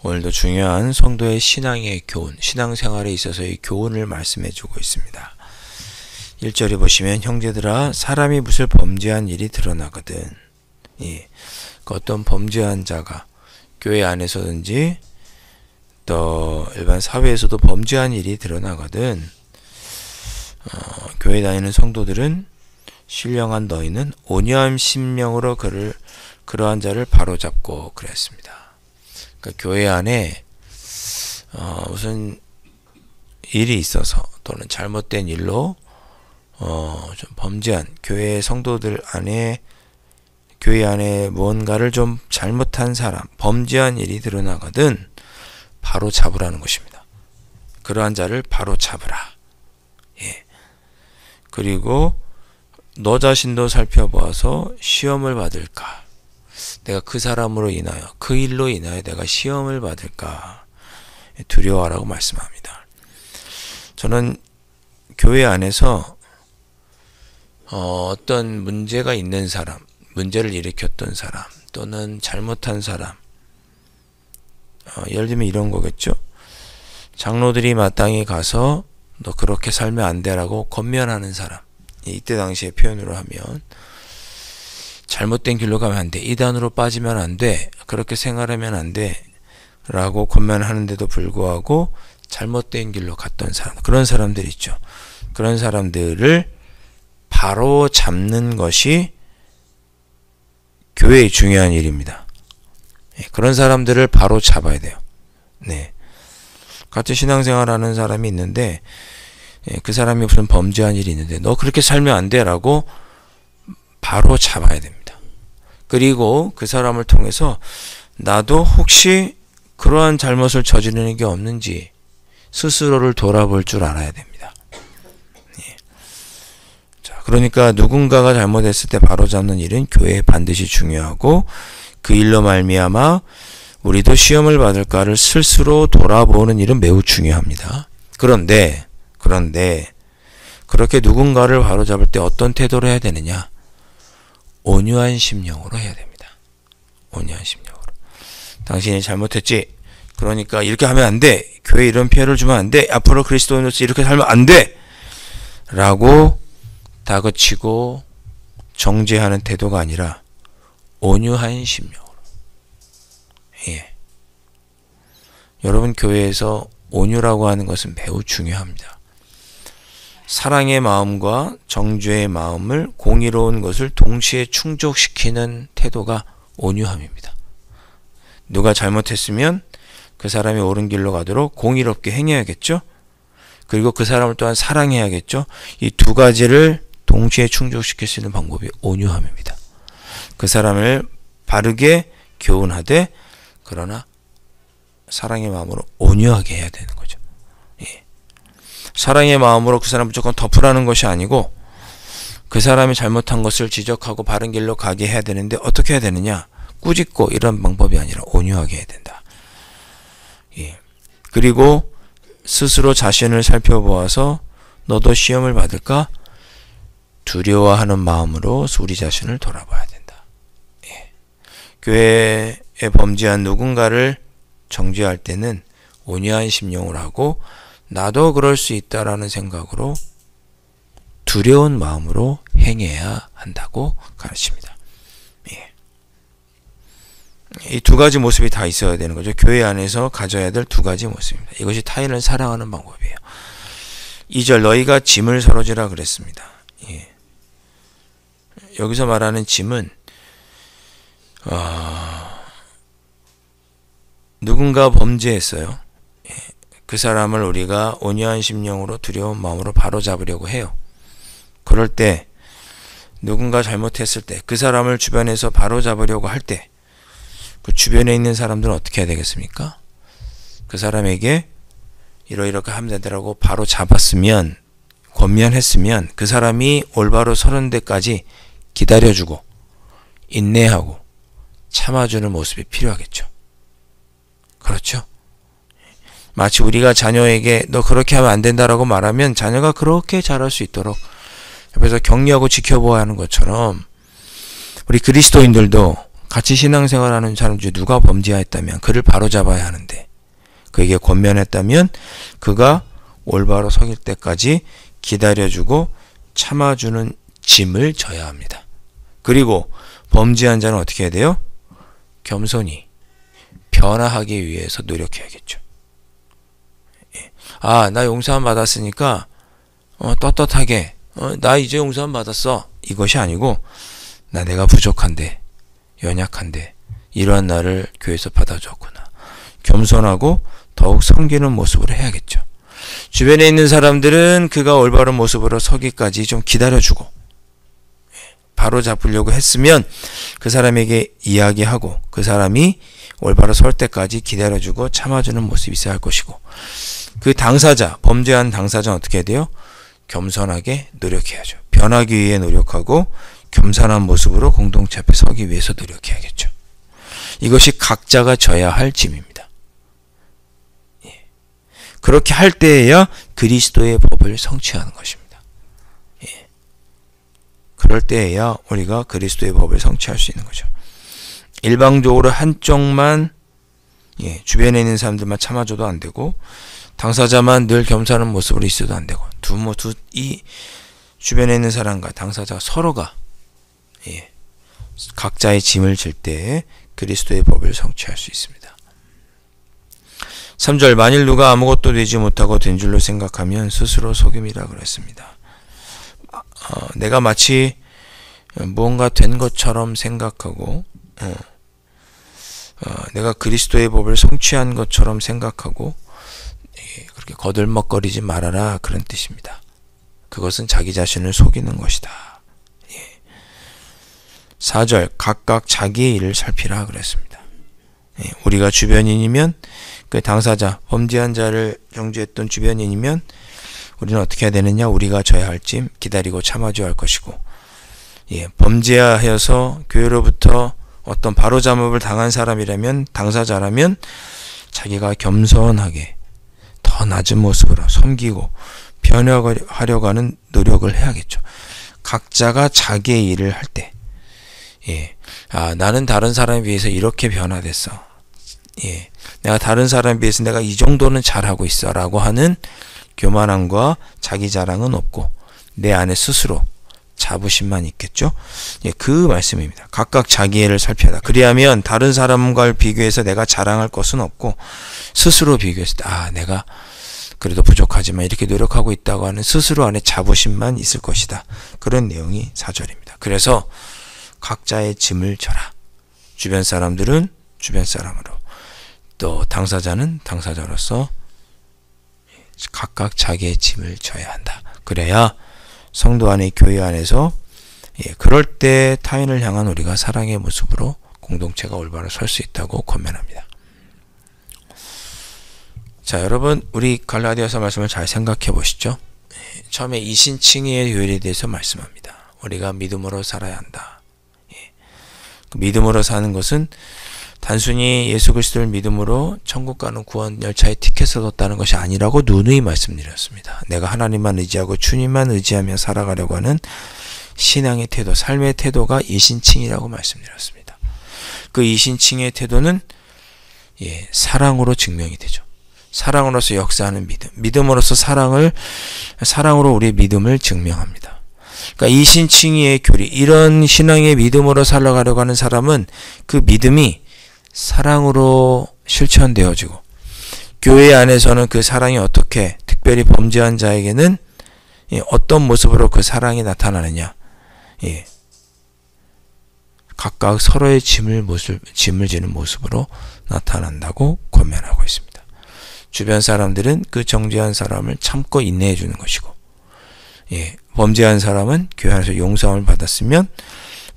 오늘도 중요한 성도의 신앙의 교훈, 신앙생활에 있어서의 교훈을 말씀해 주고 있습니다. 1절에 보시면 형제들아 사람이 무슨 범죄한 일이 드러나거든. 그 어떤 범죄한 자가 교회 안에서든지 또 일반 사회에서도 범죄한 일이 드러나거든. 교회 다니는 성도들은 신령한 너희는 온유한 심령으로 그러한 자를 바로잡고 그랬습니다. 그러니까 교회 안에 무슨 일이 있어서 또는 잘못된 일로 좀 범죄한 교회 성도들 안에 교회 안에 뭔가를 좀 잘못한 사람, 범죄한 일이 드러나거든 바로 잡으라는 것입니다. 그러한 자를 바로 잡으라. 그리고 너 자신도 살펴보아서 시험을 받을까? 내가 그 사람으로 인하여 그 일로 인하여 내가 시험을 받을까? 두려워하라고 말씀합니다. 저는 교회 안에서 어떤 문제가 있는 사람, 문제를 일으켰던 사람 또는 잘못한 사람, 예를 들면 이런 거겠죠. 장로들이 마땅히 가서 너 그렇게 살면 안 돼라고 권면하는 사람. 이때 당시의 표현으로 하면 잘못된 길로 가면 안 돼, 이단으로 빠지면 안 돼, 그렇게 생활하면 안 돼 라고 권면하는데도 불구하고 잘못된 길로 갔던 사람, 그런 사람들 있죠. 그런 사람들을 바로 잡는 것이 교회의 중요한 일입니다. 그런 사람들을 바로 잡아야 돼요. 같이 신앙생활하는 사람이 있는데 그 사람이 무슨 범죄한 일이 있는데 너 그렇게 살면 안 돼 라고 바로 잡아야 됩니다. 그리고 그 사람을 통해서 나도 혹시 그러한 잘못을 저지르는 게 없는지 스스로를 돌아볼 줄 알아야 됩니다. 자, 그러니까 누군가가 잘못했을 때 바로잡는 일은 교회에 반드시 중요하고 그 일로 말미암아 우리도 시험을 받을까를 스스로 돌아보는 일은 매우 중요합니다. 그런데 그렇게 누군가를 바로잡을 때 어떤 태도로 해야 되느냐? 온유한 심령으로 해야 됩니다. 온유한 심령으로. 당신이 잘못했지. 그러니까 이렇게 하면 안 돼. 교회에 이런 피해를 주면 안 돼. 앞으로 그리스도인으로서 이렇게 살면 안 돼. 라고 다그치고 정죄하는 태도가 아니라 온유한 심령으로. 여러분, 교회에서 온유라고 하는 것은 매우 중요합니다. 사랑의 마음과 정죄의 마음을 공의로운 것을 동시에 충족시키는 태도가 온유함입니다. 누가 잘못했으면 그 사람이 옳은 길로 가도록 공의롭게 행해야겠죠. 그리고 그 사람을 또한 사랑해야겠죠. 이 두 가지를 동시에 충족시킬 수 있는 방법이 온유함입니다. 그 사람을 바르게 교훈하되 그러나 사랑의 마음으로 온유하게 해야 되는 거죠. 사랑의 마음으로 그 사람 무조건 덮으라는 것이 아니고 그 사람이 잘못한 것을 지적하고 바른 길로 가게 해야 되는데 어떻게 해야 되느냐? 꾸짖고 이런 방법이 아니라 온유하게 해야 된다. 그리고 스스로 자신을 살펴보아서 너도 시험을 받을까? 두려워하는 마음으로 우리 자신을 돌아봐야 된다. 교회에 범죄한 누군가를 정죄할 때는 온유한 심령으로 하고 나도 그럴 수 있다라는 생각으로 두려운 마음으로 행해야 한다고 가르칩니다. 이 두 가지 모습이 다 있어야 되는 거죠. 교회 안에서 가져야 될 두 가지 모습입니다. 이것이 타인을 사랑하는 방법이에요. 2절 너희가 짐을 서로지라 그랬습니다. 여기서 말하는 짐은 누군가 범죄했어요. 그 사람을 우리가 온유한 심령으로 두려운 마음으로 바로잡으려고 해요. 그럴 때 누군가 잘못했을 때 그 사람을 주변에서 바로잡으려고 할 때 그 주변에 있는 사람들은 어떻게 해야 되겠습니까? 그 사람에게 이러이렇게 하면 된다라고 바로 잡았으면 권면했으면 그 사람이 올바로 서는 데까지 기다려주고 인내하고 참아주는 모습이 필요하겠죠. 그렇죠? 마치 우리가 자녀에게 너 그렇게 하면 안 된다라고 말하면 자녀가 그렇게 잘할 수 있도록 옆에서 격려하고 지켜보아야 하는 것처럼 우리 그리스도인들도 같이 신앙생활하는 사람 중에 누가 범죄하였다면 그를 바로잡아야 하는데, 그에게 권면했다면 그가 올바로 서길 때까지 기다려주고 참아주는 짐을 져야 합니다. 그리고 범죄한 자는 어떻게 해야 돼요? 겸손히 변화하기 위해서 노력해야겠죠. 아, 나 용서함 받았으니까 떳떳하게 나 이제 용서함 받았어, 이것이 아니고, 내가 부족한데, 연약한데 이러한 나를 교회에서 받아줬구나, 겸손하고 더욱 섬기는 모습으로 해야겠죠. 주변에 있는 사람들은 그가 올바른 모습으로 서기까지 좀 기다려주고, 바로 잡으려고 했으면 그 사람에게 이야기하고 그 사람이 올바로 설 때까지 기다려주고 참아주는 모습이 있어야 할 것이고, 그 당사자, 범죄한 당사자는 어떻게 해야 돼요? 겸손하게 노력해야죠. 변하기 위해 노력하고 겸손한 모습으로 공동체 앞에 서기 위해서 노력해야겠죠. 이것이 각자가 져야 할 짐입니다. 그렇게 할 때에야 그리스도의 법을 성취하는 것입니다. 그럴 때에야 우리가 그리스도의 법을 성취할 수 있는 거죠. 일방적으로 한쪽만, 주변에 있는 사람들만 참아줘도 안 되고, 당사자만 늘 겸손한 모습으로 있어도 안 되고, 이 주변에 있는 사람과 당사자 서로가 각자의 짐을 질 때에 그리스도의 법을 성취할 수 있습니다. 3절, 만일 누가 아무것도 되지 못하고 된 줄로 생각하면 스스로 속임이라 그랬습니다. 내가 마치 무언가 된 것처럼 생각하고, 내가 그리스도의 법을 성취한 것처럼 생각하고, 그렇게 거들먹거리지 말아라, 그런 뜻입니다. 그것은 자기 자신을 속이는 것이다. 4절, 각각 자기의 일을 살피라 그랬습니다. 우리가 주변인이면, 그 당사자, 범죄한 자를 정죄했던 주변인이면 우리는 어떻게 해야 되느냐? 우리가 져야 할 짐 기다리고 참아줘야 할 것이고, 범죄하여서 교회로부터 어떤 바로잡음을 당한 사람이라면, 당사자라면 자기가 겸손하게 더 낮은 모습으로 섬기고 변화하려고 하는 노력을 해야겠죠. 각자가 자기의 일을 할 때, 나는 다른 사람에 비해서 이렇게 변화됐어, 내가 다른 사람에 비해서 내가 이 정도는 잘하고 있어 라고 하는 교만함과 자기 자랑은 없고 내 안에 스스로 자부심만 있겠죠. 그 말씀입니다. 각각 자기 일을 살펴라. 그리하면 다른 사람과 비교해서 내가 자랑할 것은 없고, 스스로 비교했을 때 내가 그래도 부족하지만 이렇게 노력하고 있다고 하는 스스로 안에 자부심만 있을 것이다. 그런 내용이 4절입니다. 그래서 각자의 짐을 져라. 주변 사람들은 주변 사람으로, 또 당사자는 당사자로서 각각 자기의 짐을 져야 한다. 그래야 성도 안에, 교회 안에서 그럴 때 타인을 향한 우리가 사랑의 모습으로 공동체가 올바로 설 수 있다고 권면합니다. 자, 여러분, 우리 갈라디아서 말씀을 잘 생각해 보시죠. 처음에 이신칭의의 교회에 대해서 말씀합니다. 우리가 믿음으로 살아야 한다. 믿음으로 사는 것은 단순히 예수 그리스도를 믿음으로 천국 가는 구원 열차에 티켓을 얻었다는 것이 아니라고 누누이 말씀드렸습니다. 내가 하나님만 의지하고 주님만 의지하며 살아가려고 하는 신앙의 태도, 삶의 태도가 이신칭이라고 말씀드렸습니다. 그 이신칭의 태도는 사랑으로 증명이 되죠. 사랑으로서 역사하는 믿음, 믿음으로서 사랑으로 우리의 믿음을 증명합니다. 그러니까 이신칭의의 교리, 이런 신앙의 믿음으로 살아가려고 하는 사람은 그 믿음이 사랑으로 실천되어지고, 교회 안에서는 그 사랑이 어떻게, 특별히 범죄한 자에게는 어떤 모습으로 그 사랑이 나타나느냐, 각각 서로의 짐을 지는 모습으로 나타난다고 권면하고 있습니다. 주변 사람들은 그 정죄한 사람을 참고 인내해 주는 것이고, 범죄한 사람은 교회 안에서 용서함을 받았으면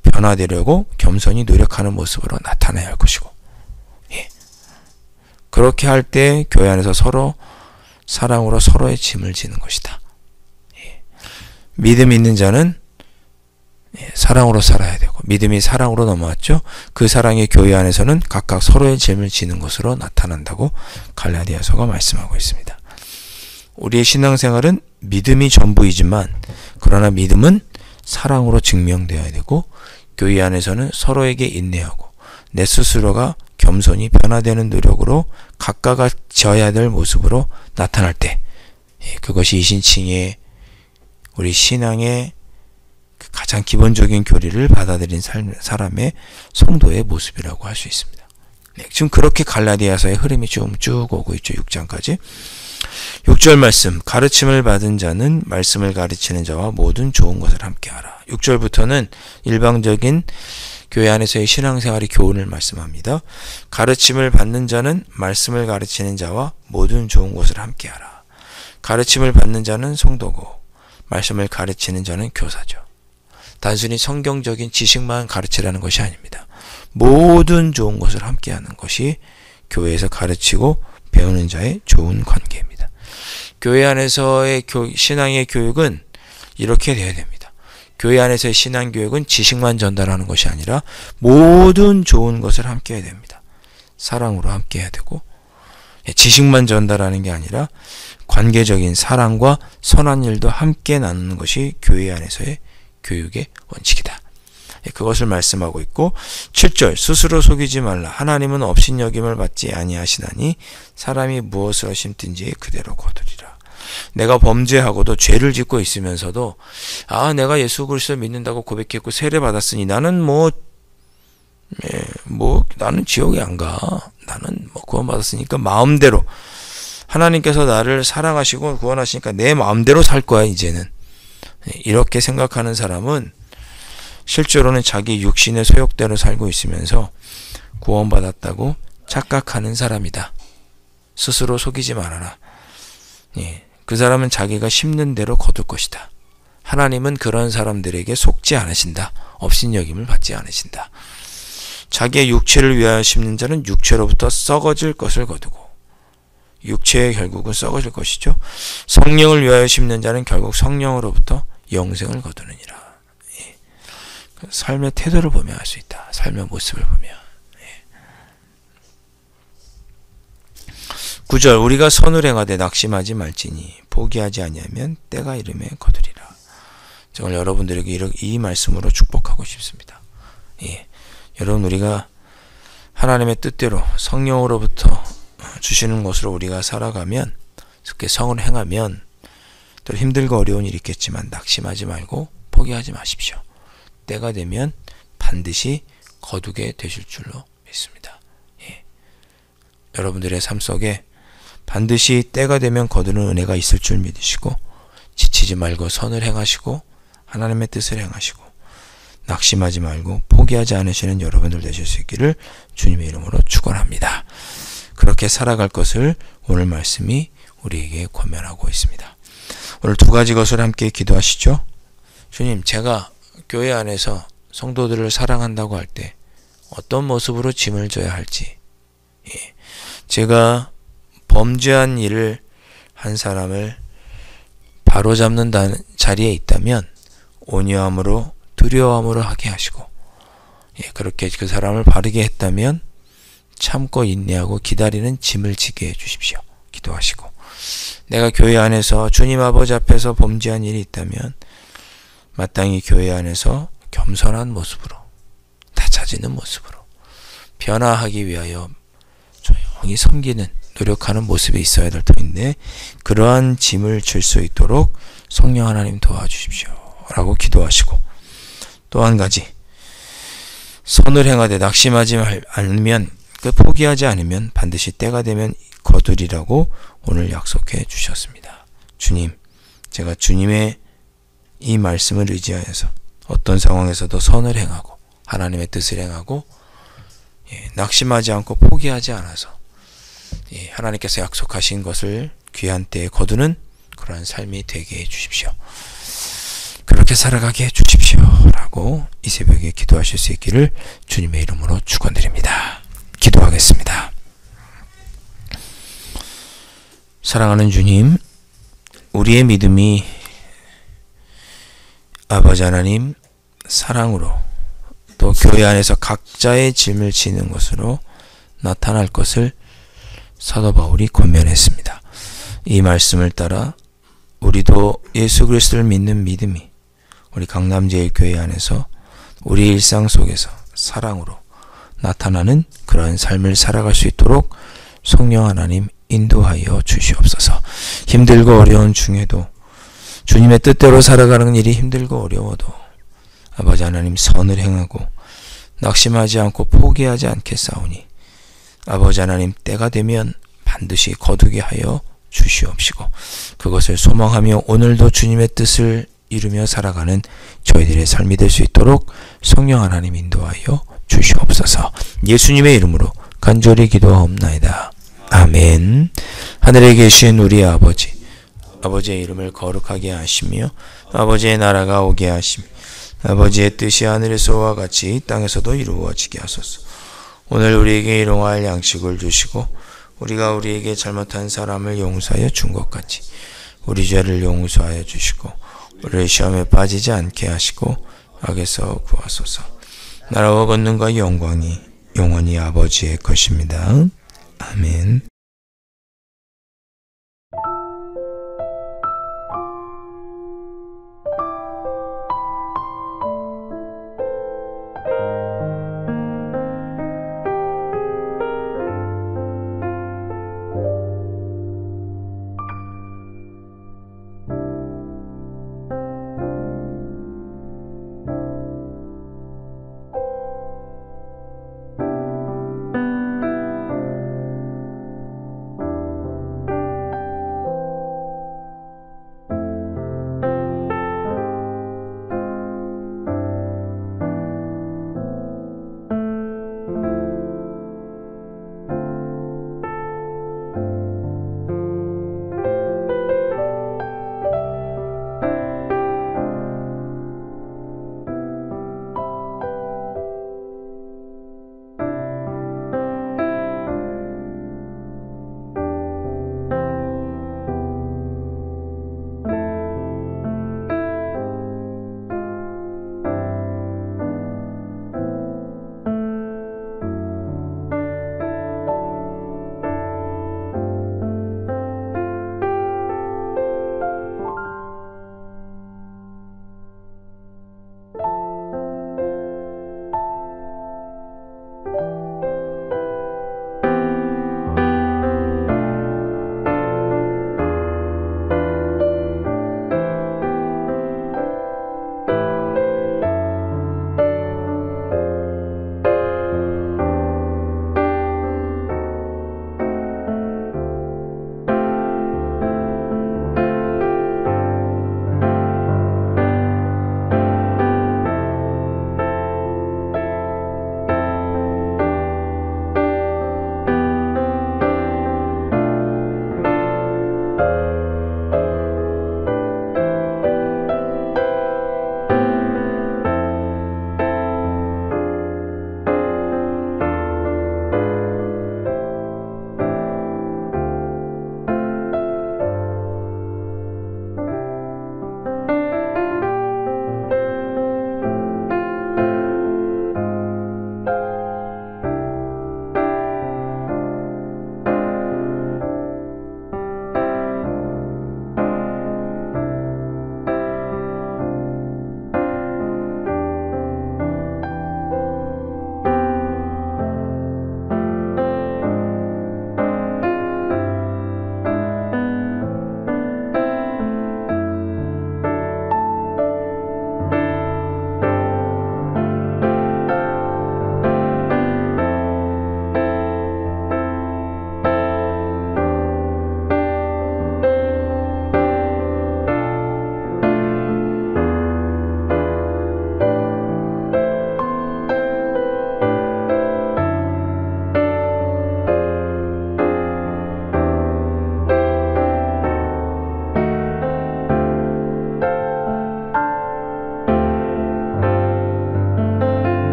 변화되려고 겸손히 노력하는 모습으로 나타나야 할 것이고, 그렇게 할 때 교회 안에서 서로 사랑으로 서로의 짐을 지는 것이다. 믿음 있는 자는 사랑으로 살아야 되고, 믿음이 사랑으로 넘어왔죠. 그 사랑의 교회 안에서는 각각 서로의 짐을 지는 것으로 나타난다고 갈라디아서가 말씀하고 있습니다. 우리의 신앙생활은 믿음이 전부이지만, 그러나 믿음은 사랑으로 증명되어야 되고, 교회 안에서는 서로에게 인내하고 내 스스로가 겸손히 변화되는 노력으로 가까워져야 될 모습으로 나타날 때, 그것이 이신칭의 우리 신앙의 가장 기본적인 교리를 받아들인 사람의 성도의 모습이라고 할 수 있습니다. 지금 그렇게 갈라디아서의 흐름이 쭉 오고 있죠. 6장까지. 6절 말씀, 가르침을 받은 자는 말씀을 가르치는 자와 모든 좋은 것을 함께하라. 6절부터는 일방적인 교회 안에서의 신앙생활의 교훈을 말씀합니다. 가르침을 받는 자는 말씀을 가르치는 자와 모든 좋은 것을 함께하라. 가르침을 받는 자는 성도고 말씀을 가르치는 자는 교사죠. 단순히 성경적인 지식만 가르치라는 것이 아닙니다. 모든 좋은 것을 함께하는 것이 교회에서 가르치고 배우는 자의 좋은 관계입니다. 교회 안에서의 신앙의 교육은 이렇게 되어야 됩니다. 교회 안에서의 신앙교육은 지식만 전달하는 것이 아니라 모든 좋은 것을 함께 해야 됩니다. 사랑으로 함께 해야 되고, 지식만 전달하는 게 아니라 관계적인 사랑과 선한 일도 함께 나누는 것이 교회 안에서의 교육의 원칙이다. 그것을 말씀하고 있고, 7절 스스로 속이지 말라. 하나님은 업신여김을 받지 아니하시나니 사람이 무엇을 심든지 그대로 거두리라. 내가 범죄하고도 죄를 짓고 있으면서도 내가 예수 그리스도 믿는다고 고백했고 세례 받았으니 나는 나는 지옥에 안 가. 나는 구원 받았으니까 마음대로 하나님께서 나를 사랑하시고 구원하시니까 내 마음대로 살 거야 이제는. 이렇게 생각하는 사람은 실제로는 자기 육신의 소욕대로 살고 있으면서 구원받았다고 착각하는 사람이다. 스스로 속이지 말아라. 그 사람은 자기가 심는 대로 거둘 것이다. 하나님은 그런 사람들에게 속지 않으신다. 업신여김을 받지 않으신다. 자기의 육체를 위하여 심는 자는 육체로부터 썩어질 것을 거두고, 육체의 결국은 썩어질 것이죠. 성령을 위하여 심는 자는 결국 성령으로부터 영생을 거두느니라. 삶의 태도를 보며 알 수 있다. 삶의 모습을 보며. 9절 우리가 선을 행하되 낙심하지 말지니 포기하지 아니하면 때가 이르매 거두리라. 정말 여러분들에게 이 말씀으로 축복하고 싶습니다. 여러분, 우리가 하나님의 뜻대로 성령으로부터 주시는 것으로 우리가 살아가면, 그렇게 성을 행하면 또 힘들고 어려운 일이 있겠지만 낙심하지 말고 포기하지 마십시오. 때가 되면 반드시 거두게 되실 줄로 믿습니다. 여러분들의 삶 속에 반드시 때가 되면 거두는 은혜가 있을 줄 믿으시고, 지치지 말고 선을 행하시고 하나님의 뜻을 행하시고 낙심하지 말고 포기하지 않으시는 여러분들 되실 수 있기를 주님의 이름으로 축원합니다. 그렇게 살아갈 것을 오늘 말씀이 우리에게 권면하고 있습니다. 오늘 두 가지 것을 함께 기도하시죠. 주님, 제가 교회 안에서 성도들을 사랑한다고 할 때 어떤 모습으로 짐을 져야 할지, 제가 범죄한 일을 한 사람을 바로잡는 자리에 있다면 온유함으로 두려움으로 하게 하시고, 그렇게 그 사람을 바르게 했다면 참고 인내하고 기다리는 짐을 지게 해주십시오. 기도하시고, 내가 교회 안에서 주님 아버지 앞에서 범죄한 일이 있다면 마땅히 교회 안에서 겸손한 모습으로, 다짜지는 모습으로 변화하기 위하여 조용히 섬기는, 노력하는 모습이 있어야 될 터인데, 그러한 짐을 질 수 있도록 성령 하나님 도와주십시오 라고 기도하시고, 또 한 가지, 선을 행하되 낙심하지 않으면, 포기하지 않으면 반드시 때가 되면 거두리라고 오늘 약속해 주셨습니다. 주님, 제가 주님의 이 말씀을 의지하여서 어떤 상황에서도 선을 행하고 하나님의 뜻을 행하고, 낙심하지 않고 포기하지 않아서 하나님께서 약속하신 것을 귀한 때에 거두는 그러한 삶이 되게 해주십시오. 그렇게 살아가게 해주십시오 라고 이 새벽에 기도하실 수 있기를 주님의 이름으로 축원드립니다. 기도하겠습니다. 사랑하는 주님, 우리의 믿음이 아버지 하나님 사랑으로, 또 교회 안에서 각자의 짐을 지는 것으로 나타날 것을 사도 바울이 권면했습니다. 이 말씀을 따라 우리도 예수 그리스도를 믿는 믿음이 우리 강남제일교회 안에서 우리 일상 속에서 사랑으로 나타나는 그러한 삶을 살아갈 수 있도록 성령 하나님 인도하여 주시옵소서. 힘들고 어려운 중에도 주님의 뜻대로 살아가는 일이 힘들고 어려워도 아버지 하나님 선을 행하고 낙심하지 않고 포기하지 않겠사오니 아버지 하나님 때가 되면 반드시 거두게 하여 주시옵시고 그것을 소망하며 오늘도 주님의 뜻을 이루며 살아가는 저희들의 삶이 될 수 있도록 성령 하나님 인도하여 주시옵소서. 예수님의 이름으로 간절히 기도하옵나이다. 아멘. 하늘에 계신 우리 아버지, 아버지의 이름을 거룩하게 하시며 아버지의 나라가 오게 하시며 아버지의 뜻이 하늘에서와 같이 땅에서도 이루어지게 하소서. 오늘 우리에게 일용할 양식을 주시고 우리가 우리에게 잘못한 사람을 용서하여 준 것 같이 우리 죄를 용서하여 주시고 우리를 시험에 빠지지 않게 하시고 악에서 구하소서. 나라와 권능과 영광이 영원히 아버지의 것입니다. 아멘.